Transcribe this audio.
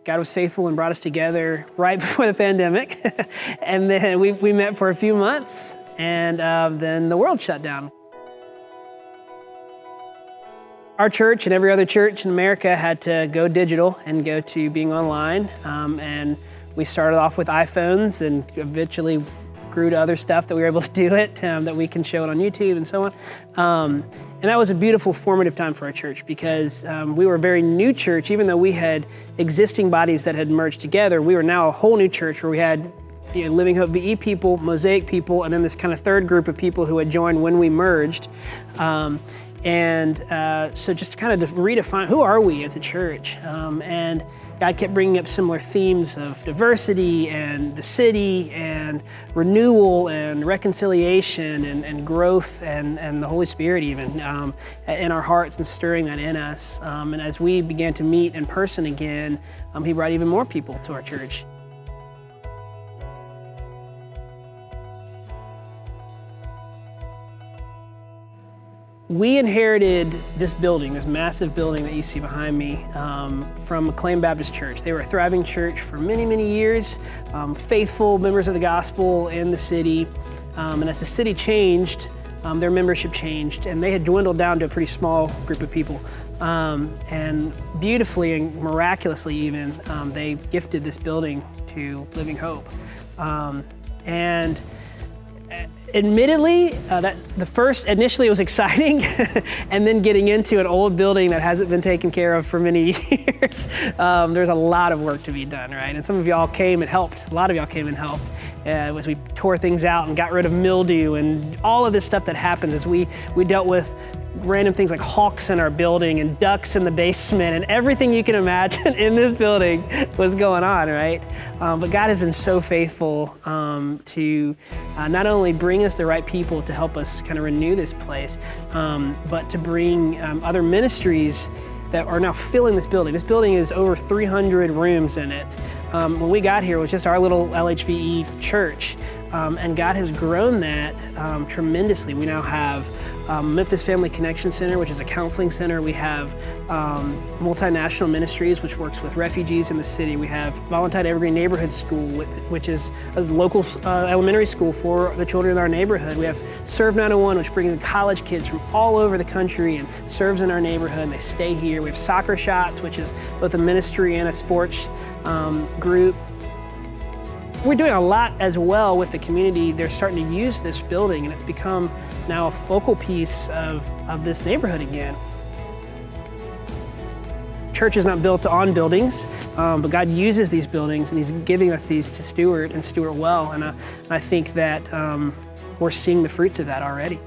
God was faithful and brought us together right before the pandemic. And then we met for a few months, and then the world shut down. Our church and every other church in America had to go digital and go to being online. And we started off with iPhones and eventually grew to other stuff that we were able to do it, that we can show it on YouTube and so on. And that was a beautiful formative time for our church because we were a very new church. Even though we had existing bodies that had merged together, we were now a whole new church where we had Living Hope VE people, Mosaic people, and then this kind of third group of people who had joined when we merged. So just to kind of redefine who are we as a church. And God kept bringing up similar themes of diversity and the city and renewal and reconciliation and growth and the Holy Spirit even in our hearts and stirring that in us. And as we began to meet in person again, He brought even more people to our church. We inherited this building, this massive building that you see behind me, from McLean Baptist Church. They were a thriving church for many, many years, faithful members of the gospel in the city. And as the city changed, their membership changed, and they had dwindled down to a pretty small group of people. And beautifully and miraculously even, they gifted this building to Living Hope. Admittedly, initially it was exciting, and then getting into an old building that hasn't been taken care of for many years, there's a lot of work to be done, right? And some of y'all came and helped. A lot of y'all came and helped as we tore things out and got rid of mildew and all of this stuff that happens as we dealt with random things like hawks in our building and ducks in the basement and everything you can imagine in this building was going on, right? But God has been so faithful to not only bring us the right people to help us kind of renew this place, but to bring other ministries that are now filling this building. This building is over 300 rooms in it. When we got here, it was just our little LHVE church. And God has grown that tremendously. We now have Memphis Family Connection Center, which is a counseling center. We have Multinational Ministries, which works with refugees in the city. We have Valentine Evergreen Neighborhood School, which is a local elementary school for the children in our neighborhood. We have Serve 901, which brings in college kids from all over the country and serves in our neighborhood, and they stay here. We have Soccer Shots, which is both a ministry and a sports group. We're doing a lot as well with the community. They're starting to use this building, and it's become now a focal piece of this neighborhood again. Church is not built on buildings, but God uses these buildings, and He's giving us these to steward and steward well. And I think that we're seeing the fruits of that already.